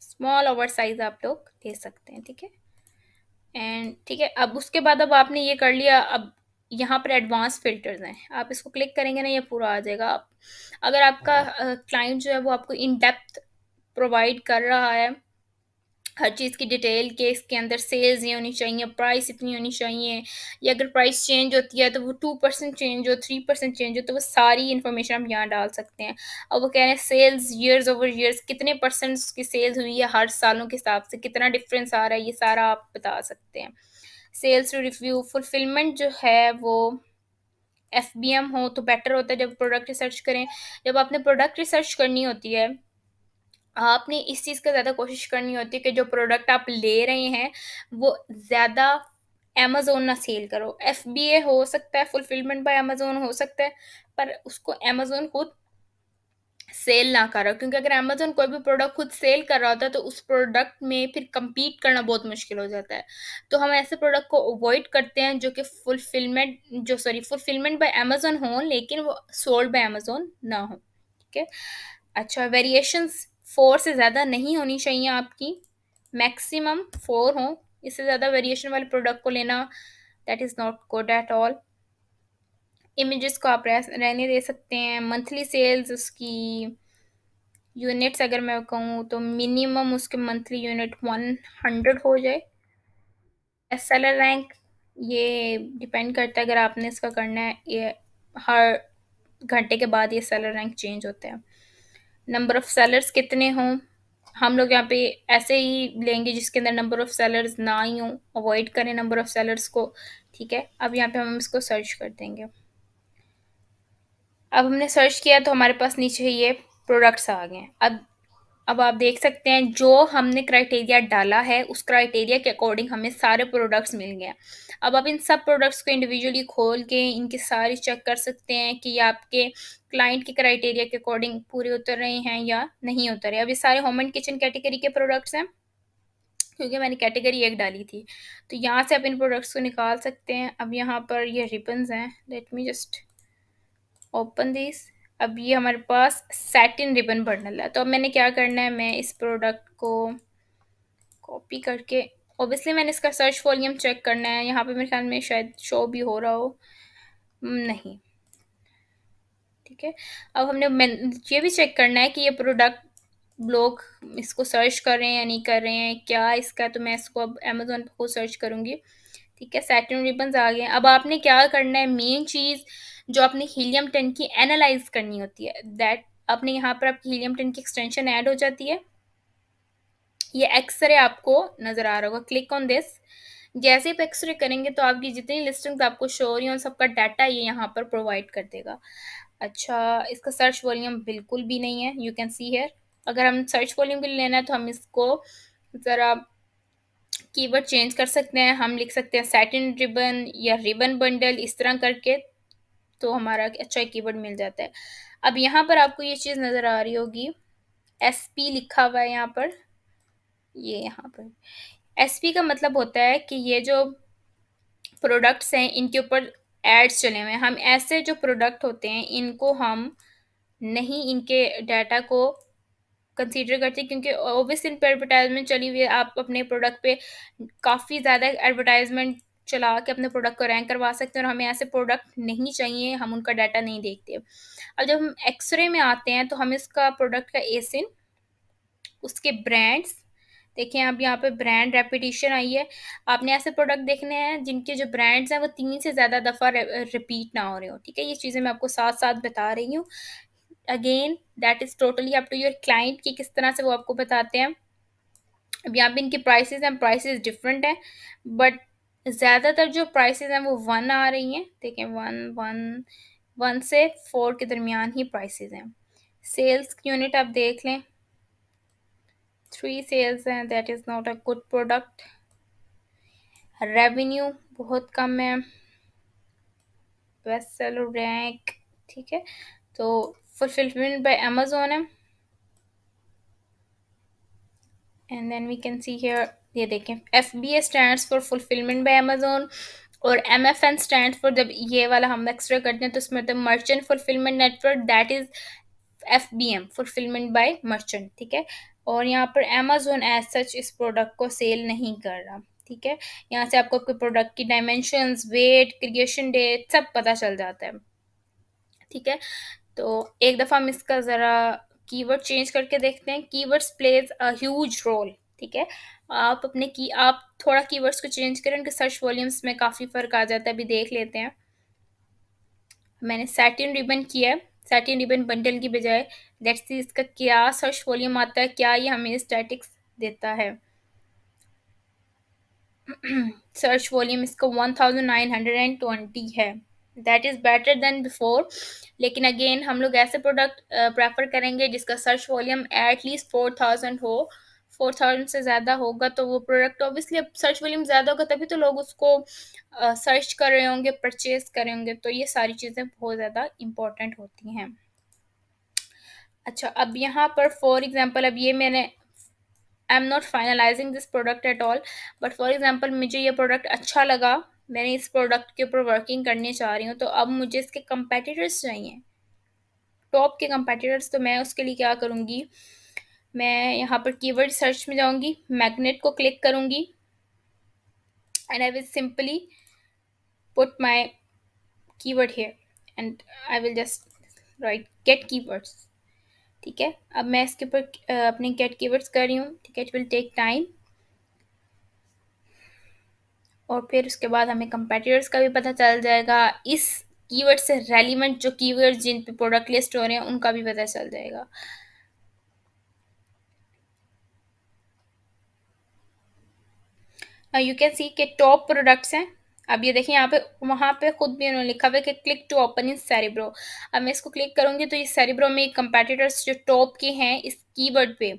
स्मॉल ओवर साइज़ आप लोग ले सकते हैं, ठीक है? एंड ठीक है, अब उसके बाद अब आपने ये कर लिया, अब यहाँ पर एडवांस फ़िल्टर्स हैं। आप इसको क्लिक करेंगे ना, ये पूरा आ जाएगा। आप, अगर आपका क्लाइंट जो है वो आपको इन डेप्थ प्रोवाइड कर रहा है हर चीज़ की डिटेल, के इसके अंदर सेल्स ये होनी चाहिए, प्राइस इतनी होनी चाहिए, या अगर प्राइस चेंज होती है तो वो 2% चेंज हो, 3% चेंज हो, तो वो सारी इन्फॉर्मेशन हम यहाँ डाल सकते हैं। अब वो कह रहे हैं सेल्स ईयर्स ओवर ईयर्स कितने परसेंट्स की सेल्स हुई है हर सालों के हिसाब से, कितना डिफरेंस आ रहा है, ये सारा आप बता सकते हैं। सेल्स टू रिव्यू, फुलफिलमेंट जो है वो एफबीएम हो तो बेटर होता है जब प्रोडक्ट रिसर्च करें। जब आपने प्रोडक्ट रिसर्च करनी होती है, आपने इस चीज़ का ज़्यादा कोशिश करनी होती है कि जो प्रोडक्ट आप ले रहे हैं, वो ज़्यादा अमेज़न ना सेल करो। एफबीए हो सकता है, फुलफिलमेंट बाय अमेज़न हो सकता है, पर उसको अमेज़न खुद सेल ना करो, क्योंकि अगर अमेज़न कोई भी प्रोडक्ट खुद सेल कर रहा होता है, तो उस प्रोडक्ट में फिर कम्पीट करना बहुत मुश्किल हो जाता है। तो हम ऐसे प्रोडक्ट को अवॉइड करते हैं जो कि फुलफिलमेंट बाय अमेज़न हो, लेकिन वो सोल्ड बाय अमेज़न ना हो, ठीक है? अच्छा, वेरिएशंस 4 से ज़्यादा नहीं होनी चाहिए आपकी, मैक्सिमम 4 हों, इससे ज़्यादा वेरिएशन वाले प्रोडक्ट को लेना that is not good at all. Images को आप रहने दे सकते हैं। मंथली सेल्स उसकी यूनिट्स अगर मैं कहूँ तो मिनिमम उसके मंथली यूनिट 100 हो जाए। सेलर रैंक, ये डिपेंड करता है, अगर आपने इसका करना है, ये हर घंटे के बाद ये सेलर रैंक चेंज होता है। नंबर ऑफ़ सेलर्स कितने हों, हम लोग यहाँ पे ऐसे ही लेंगे जिसके अंदर नंबर ऑफ़ सेलर्स ना ही हों, अवॉइड करें नंबर ऑफ़ सेलर्स को, ठीक है, अब यहाँ पे हम इसको सर्च कर देंगे। अब हमने सर्च किया तो हमारे पास नीचे ये प्रोडक्ट्स आ गए हैं। अब आप देख सकते हैं जो हमने क्राइटेरिया डाला है उस क्राइटेरिया के अकॉर्डिंग हमें सारे प्रोडक्ट्स मिल गए हैं। अब आप इन सब प्रोडक्ट्स को इंडिविजुअली खोल के इनकी सारी चेक कर सकते हैं कि ये आपके क्लाइंट के क्राइटेरिया के अकॉर्डिंग पूरे उतर रहे हैं या नहीं उतर रहे। अब ये सारे होम एंड किचन कैटेगरी के प्रोडक्ट्स हैं क्योंकि मैंने कैटेगरी एक डाली थी। तो यहाँ से आप इन प्रोडक्ट्स को निकाल सकते हैं। अब यहाँ पर ये रिबन्स हैं, let me just open this. अब ये हमारे पास सैटिन रिबन बंडल है। तो अब मैंने क्या करना है, मैं इस प्रोडक्ट को कॉपी करके, ऑब्वियसली मैंने इसका सर्च वॉल्यूम चेक करना है। यहाँ पे मेरे ख्याल में शायद शो भी हो रहा हो, नहीं, ठीक है। अब ये भी चेक करना है कि ये प्रोडक्ट लोग इसको सर्च कर रहे हैं या नहीं कर रहे हैं क्या इसका। तो मैं इसको अब अमेजोन पे खुद सर्च करूँगी, ठीक है। सैटिन रिबन्स आ गए। अब आपने क्या करना है, मेन चीज़ जो आपने हीलियम 10 की एनालाइज करनी होती है, दैट आपने यहाँ पर आपकी हीलियम 10 की एक्सटेंशन ऐड हो जाती है। ये एक्सरे आपको नज़र आ रहा होगा, क्लिक ऑन दिस। जैसे ही आप एक्सरे करेंगे तो आपकी जितनी लिस्टिंग्स आपको शो हो रही हैं उन सबका डाटा ये यहाँ पर प्रोवाइड कर देगा। अच्छा, इसका सर्च वॉल्यूम बिल्कुल भी नहीं है, यू कैन सी हियर। अगर हम सर्च वॉल्यूम के लिए लेना है तो हम इसको ज़रा कीवर्ड चेंज कर सकते हैं। हम लिख सकते हैं सैटिन रिबन या रिबन बंडल, इस तरह करके तो हमारा अच्छा कीवर्ड मिल जाता है। अब यहाँ पर आपको ये चीज़ नज़र आ रही होगी, SP लिखा हुआ है यहाँ पर। ये यहाँ पर SP का मतलब होता है कि ये जो प्रोडक्ट्स हैं इनके ऊपर एड्स चले हुए हैं। हम ऐसे जो प्रोडक्ट होते हैं इनको हम नहीं इनके डाटा को कंसीडर करते, क्योंकि ऑब्वियसली इन पे एडवर्टाइजमेंट चली हुई है। आप अपने प्रोडक्ट पे काफ़ी ज़्यादा एडवर्टाइजमेंट चला के अपने प्रोडक्ट को रैंक करवा सकते हैं और हमें ऐसे प्रोडक्ट नहीं चाहिए, हम उनका डाटा नहीं देखते। अब जब हम एक्सरे में आते हैं तो हम इसका प्रोडक्ट का एसिन, उसके ब्रांड्स, देखिए अब यहाँ पे ब्रांड रेपिटेशन आई है। आपने ऐसे प्रोडक्ट देखने हैं जिनके जो ब्रांड्स हैं वो 3 से ज़्यादा दफ़ा रिपीट ना हो रहे हो, ठीक है। ये चीज़ें मैं आपको साथ-साथ बता रही हूँ। Again that is totally up to your client कि किस तरह से वो आपको बताते हैं। अब यहाँ पे इनके प्राइसेस हैं, प्राइसेस डिफरेंट हैं, बट ज़्यादातर जो प्राइसेस हैं वो 1 आ रही हैं। देखें 1 से 4 के दरमियान ही प्राइसेस हैं। सेल्स यूनिट आप देख लें, 3 सेल्स हैं, that is not a good product. Revenue बहुत कम है, बेस्ट सेलर रैंक, ठीक है। तो फुलफिलमेंट बाय अमेजोन है, and then we can see here, ये देखें FBA stands for fulfilment by Amazon और MFN स्टैंड फॉर, जब ये वाला हम एक्स्ट्रा करते हैं तो उसमें तो merchant fulfilment network, that is FBM fulfilment bye merchant, ठीक है। और यहाँ पर अमेजोन एज सच इस प्रोडक्ट को सेल नहीं कर रहा, ठीक है। यहाँ से आपको आपके प्रोडक्ट की डायमेंशंस, वेट, क्रिएशन डेट सब पता चल जाता है, ठीक है। तो एक दफ़ा हम इसका ज़रा कीवर्ड चेंज करके देखते हैं। Keywords plays a huge role, ठीक है। आप थोड़ा कीवर्ड्स को चेंज करें, उनके सर्च वॉल्यूम्स में काफ़ी फ़र्क आ जाता है। अभी देख लेते हैं, मैंने सैटिन रिबन किया है, सैटिन रिबन बंडल की बजाय। लेट्स सी इसका क्या सर्च वॉल्यूम आता है, क्या ये हमें स्टैटिक्स देता है। सर्च वॉल्यूम इसका 1920 है, that is better than before. लेकिन अगेन हम लोग ऐसे प्रोडक्ट प्रेफर करेंगे जिसका सर्च वॉल्यूम एटलीस्ट 4000 हो। 4000 से ज़्यादा होगा तो वो प्रोडक्ट ऑब्वियसली, अब सर्च वॉल्यूम ज़्यादा होगा तभी तो लोग उसको सर्च कर रहे होंगे, परचेज कर रहे होंगे। तो ये सारी चीज़ें बहुत ज़्यादा इंपॉर्टेंट होती हैं। अच्छा, अब यहाँ पर फॉर एग्जांपल, अब ये मैंने, I am not finalising this product at all, but for example मुझे ये प्रोडक्ट अच्छा लगा, मैंने इस प्रोडक्ट के ऊपर वर्किंग करनी चाह रही हूँ, तो अब मुझे इसके कंपेटिटर्स चाहिए, टॉप के कंपेटिटर्स। तो मैं उसके लिए क्या करूँगी, मैं यहाँ पर कीवर्ड सर्च में जाऊँगी, मैग्नेट को क्लिक करूँगी and I will simply put my keyword here and I will just write get keywords, ठीक है। अब मैं इसके ऊपर अपने गेट कीवर्ड्स कर रही हूँ, ठीक है। इट विल टेक टाइम, और फिर उसके बाद हमें कंपेटिटर्स का भी पता चल जाएगा। इस कीवर्ड से रेलिवेंट जो कीवर्ड जिन पे प्रोडक्ट लिस्ट हो रहे हैं उनका भी पता चल जाएगा। यू कैन सी के टॉप प्रोडक्ट्स हैं, अब ये देखिए यहाँ पे वहाँ पे खुद भी उन्होंने लिखा हुआ है कि click to open in Cerebro. अब मैं इसको क्लिक करूँगी तो ये सेरेब्रो में कंपेटिटर्स जो टॉप के हैं इस कीवर्ड पे,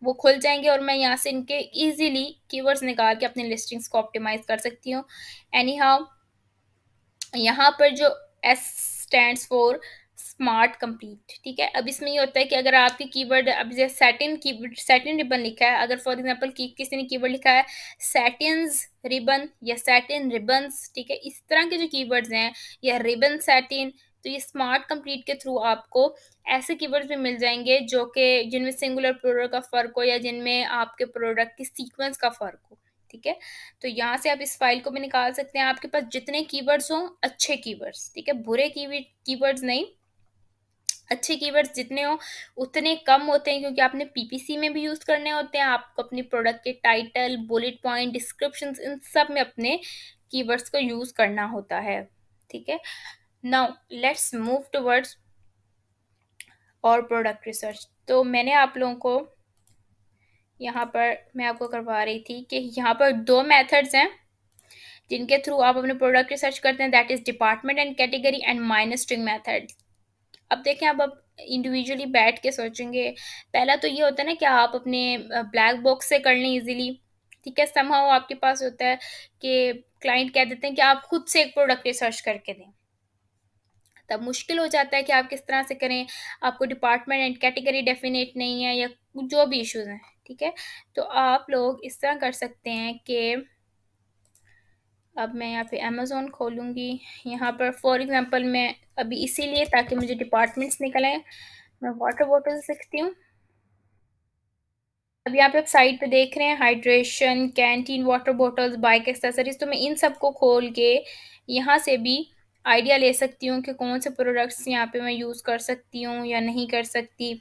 वो खुल जाएँगे और मैं यहाँ से इनके ईज़िली कीवर्ड्स निकाल के अपनी लिस्टिंग्स को ऑप्टिमाइज़ कर सकती हूँ। एनी हाउ यहाँ पर जो S stands for smart complete, ठीक है। अब इसमें ये होता है कि अगर आपकी कीवर्ड अब जैसे सैटिन रिबन लिखा है, अगर फॉर एग्जांपल किसी ने कीवर्ड लिखा है सैटिन्स रिबन या सैटिन रिबन्स, ठीक है, इस तरह के जो कीवर्ड्स हैं या रिबन सैटिन, तो ये स्मार्ट कंप्लीट के थ्रू आपको ऐसे कीवर्ड्स भी मिल जाएंगे जो कि जिनमें सिंगुलर प्लूरल का फ़र्क हो या जिनमें आपके प्रोडक्ट की सीक्वेंस का फ़र्क हो, ठीक है। तो यहाँ से आप इस फाइल को भी निकाल सकते हैं। आपके पास जितने कीवर्ड्स हों, अच्छे कीवर्ड्स, ठीक है, बुरे कीवर्ड्स नहीं, अच्छे कीवर्ड्स जितने हों, उतने कम होते हैं क्योंकि आपने पीपीसी में भी यूज़ करने होते हैं। आपको अपने प्रोडक्ट के टाइटल, बुलेट पॉइंट, डिस्क्रिप्शंस इन सब में अपने कीवर्ड्स को यूज़ करना होता है, ठीक है। नाउ लेट्स मूव टुवर्ड्स और प्रोडक्ट रिसर्च। तो मैंने आप लोगों को यहाँ पर मैं आपको करवा रही थी कि यहाँ पर 2 मेथड्स हैं जिनके थ्रू आप अपने प्रोडक्ट रिसर्च करते हैं, that is department and category and minus string method. अब देखें, अब आप इंडिविजुअली बैठ के सोचेंगे। पहला तो ये होता है ना कि आप अपने ब्लैक बॉक्स से कर लें इजीली, ठीक है। समहाउ आपके पास होता है कि क्लाइंट कह देते हैं कि आप खुद से एक प्रोडक्ट रिसर्च करके दें, तब मुश्किल हो जाता है कि आप किस तरह से करें। आपको डिपार्टमेंट एंड कैटेगरी डेफिनेट नहीं है या जो भी इश्यूज हैं, ठीक है। तो आप लोग इस तरह कर सकते हैं कि अब मैं यहाँ पे अमेज़न खोलूँगी। यहाँ पर फॉर एग्ज़ाम्पल मैं अभी इसीलिए ताकि मुझे डिपार्टमेंट्स निकल आएँ, मैं वाटर बॉटल्स लिखती हूँ। अब यहाँ पे आप साइड पे देख रहे हैं hydration, canteen water bottles, bike accessories, तो मैं इन सबको खोल के यहाँ से भी आइडिया ले सकती हूँ कि कौन से प्रोडक्ट्स यहाँ पे मैं यूज़ कर सकती हूँ या नहीं कर सकती।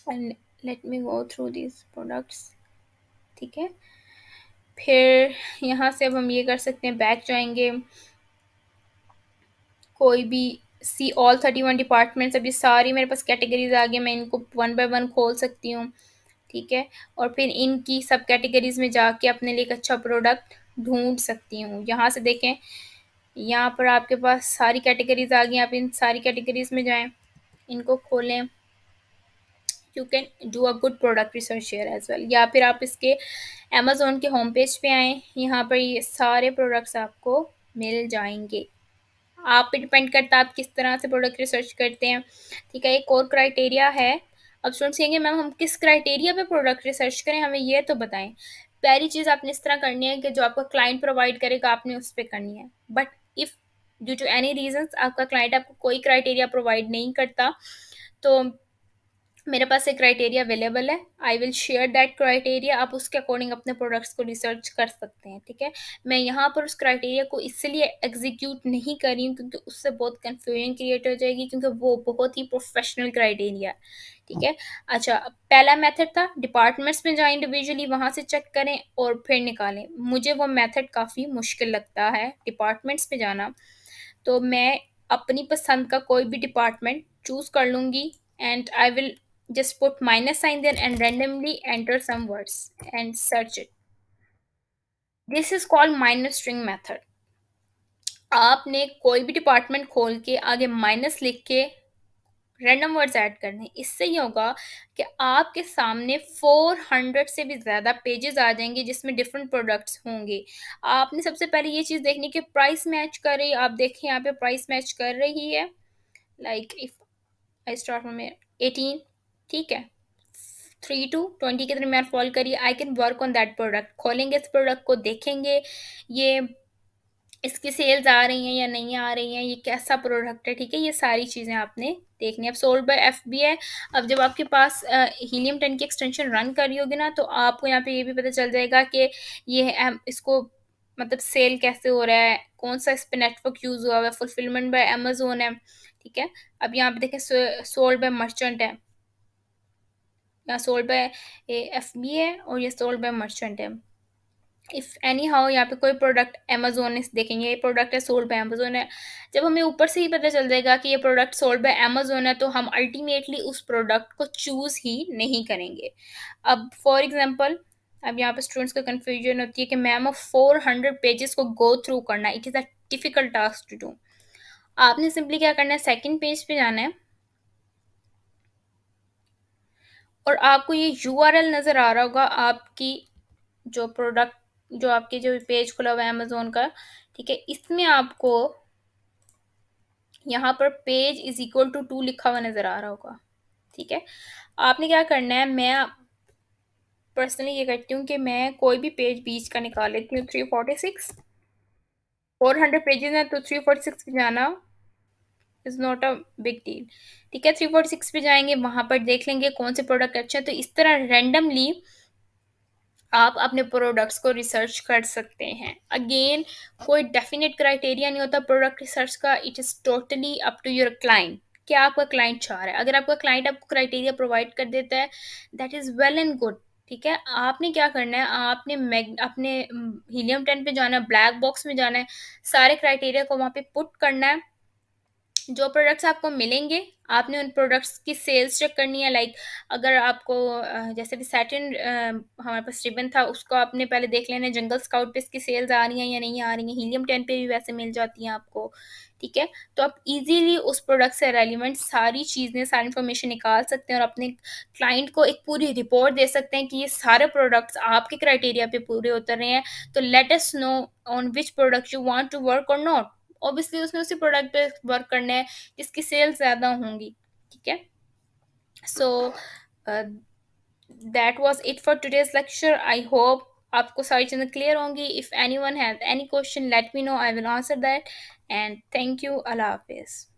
And let me go through these products, ठीक है। फिर यहाँ से अब हम ये कर सकते हैं, बैक जाएँगे, कोई भी सी ऑल 31 डिपार्टमेंट्स, अभी सारी मेरे पास कैटेगरीज आ गई, मैं इनको वन बाय वन खोल सकती हूँ, ठीक है। और फिर इनकी सब कैटेगरीज में जाके अपने लिए एक अच्छा प्रोडक्ट ढूंढ सकती हूँ। यहाँ से देखें, यहाँ पर आपके पास सारी कैटेगरीज आ गई, आप इन सारी कैटेगरीज में जाएं, इनको खोलें। You can do a good product research share as well, या फिर आप इसके अमेजोन के होम पेज पे आएँ, यहाँ पर ये सारे प्रोडक्ट्स आपको मिल जाएंगे। आप पे डिपेंड करता है आप किस तरह से प्रोडक्ट रिसर्च करते हैं, ठीक है। एक और क्राइटेरिया है। अब स्टूडेंट्स कहेंगे मैम हम किस क्राइटेरिया पे प्रोडक्ट रिसर्च करें, हमें ये तो बताएं। पहली चीज़ आपने इस तरह करनी है कि जो आपका क्लाइंट प्रोवाइड करेगा आपने उस पर करनी है, but if due to any reasons आपका क्लाइंट आपको कोई क्राइटेरिया प्रोवाइड नहीं करता, तो मेरे पास एक क्राइटेरिया अवेलेबल है, I will share that criteria. आप उसके अकॉर्डिंग अपने प्रोडक्ट्स को रिसर्च कर सकते हैं, ठीक है। मैं यहाँ पर उस क्राइटेरिया को इसलिए एग्जीक्यूट नहीं कर रही हूँ क्योंकि उससे बहुत कन्फ्यूजन क्रिएट हो जाएगी, क्योंकि वो बहुत ही प्रोफेशनल क्राइटेरिया है, ठीक है। अच्छा, पहला मेथड था डिपार्टमेंट्स में जाएं इंडिविजुअली, वहाँ से चेक करें और फिर निकालें। मुझे वो मेथड काफ़ी मुश्किल लगता है डिपार्टमेंट्स में जाना, तो मैं अपनी पसंद का कोई भी डिपार्टमेंट चूज़ कर लूँगी and I will just put minus sign there and randomly enter some words and search it. This is called minus string method. आपने कोई भी डिपार्टमेंट खोल के आगे माइनस लिख के रैंडम वर्ड्स ऐड करने, इससे ये होगा कि आपके सामने 400 से भी ज़्यादा पेजेस आ जाएंगे जिसमें डिफरेंट प्रोडक्ट्स होंगे। आपने सबसे पहले ये चीज़ देखनी कि प्राइस मैच कर रही है। आप देखें यहाँ पे प्राइस मैच कर रही है, like if I start from 18, ठीक है, 3 to 20 के दरमियान फॉल करिए, I can work on that product. खोलेंगे इस प्रोडक्ट को, देखेंगे ये इसकी सेल्स आ रही हैं या नहीं आ रही हैं, ये कैसा प्रोडक्ट है, ठीक है। ये सारी चीज़ें आपने देखनी है। अब सोल्ड बाय एफ बी है। अब जब आपके पास हीलियम 10 की एक्सटेंशन रन कर रही होगी ना, तो आपको यहाँ पे ये भी पता चल जाएगा कि ये इसको मतलब सेल कैसे हो रहा है, कौन सा इस पर नेटवर्क यूज़ हुआ हुआ है, फुलफिलमेंट बाय अमेजोन है, ठीक है। अब यहाँ पे देखें सोल्ड बाय मर्चेंट है, या सोल्ड बाय एफ बी है और ये सोल्ड बाय मर्चेंट है। इफ़ एनी हाउ यहाँ पे कोई प्रोडक्ट अमेजोन देखेंगे, ये प्रोडक्ट है सोल्ड बाय अमेजोन है। जब हमें ऊपर से ही पता चल जाएगा कि ये प्रोडक्ट सोल्ड बाय अमेजोन है, तो हम अल्टीमेटली उस प्रोडक्ट को चूज़ ही नहीं करेंगे। अब फॉर एग्जांपल अब यहाँ पे स्टूडेंट्स को कन्फ्यूजन होती है कि मैम अब 400 पेजेस को गो थ्रू करना, it is a difficult task to do. आपने सिंपली क्या करना है, सेकंड पेज पे जाना है और आपको ये यूआरएल नज़र आ रहा होगा आपकी जो प्रोडक्ट, जो आपके जो पेज खुला हुआ है अमेजोन का, ठीक है, इसमें आपको यहाँ पर पेज इज इक्वल टू 2 लिखा हुआ नज़र आ रहा होगा। ठीक है, आपने क्या करना है, मैं पर्सनली ये करती हूँ कि मैं कोई भी पेज बीच का निकाल लेती हूँ। 346, 400 पेजेस हैं तो 346 पे जाना is not a big deal. ठीक है, 346 पे जाएंगे, वहां पर देख लेंगे कौन से प्रोडक्ट अच्छे हैं, तो इस तरह रैंडमली आप अपने प्रोडक्ट्स को रिसर्च कर सकते हैं। अगेन, कोई डेफिनेट क्राइटेरिया नहीं होता प्रोडक्ट रिसर्च का, it is totally up to your client. क्या आपका क्लाइंट चाह रहा है, अगर आपका क्लाइंट आपको क्राइटेरिया प्रोवाइड कर देता है, that is well and good. ठीक है, आपने क्या करना है, आपने अपने हीलियम 10 पे जाना है, ब्लैक बॉक्स में जाना है, सारे क्राइटेरिया को वहाँ पे पुट करना है। जो प्रोडक्ट्स आपको मिलेंगे, आपने उन प्रोडक्ट्स की सेल्स चेक करनी है। लाइक अगर आपको जैसे भी सैटिन हमारे पास रिबन था, उसको आपने पहले देख लेना है जंगल स्काउट पे इसकी सेल्स आ रही हैं या नहीं आ रही हैं। हीलियम 10 पे भी वैसे मिल जाती हैं आपको। ठीक है, तो आप इजीली उस प्रोडक्ट से रेलिवेंट सारी चीज़ें, सारी इन्फॉर्मेशन निकाल सकते हैं और अपने क्लाइंट को एक पूरी रिपोर्ट दे सकते हैं कि ये सारे प्रोडक्ट्स आपके क्राइटेरिया पे पूरे उतर रहे हैं, तो let us know on which product you want to work और नॉट। ऑब्वियसली उसने उसी प्रोडक्ट पे वर्क करना है जिसकी सेल्स ज़्यादा होंगी। ठीक है, so that was it for today's lecture. I hope आपको सारी चीज़ें क्लियर होंगी। If anyone has any question let me know, I will answer that. And thank you, अल्लाह हाफिज़।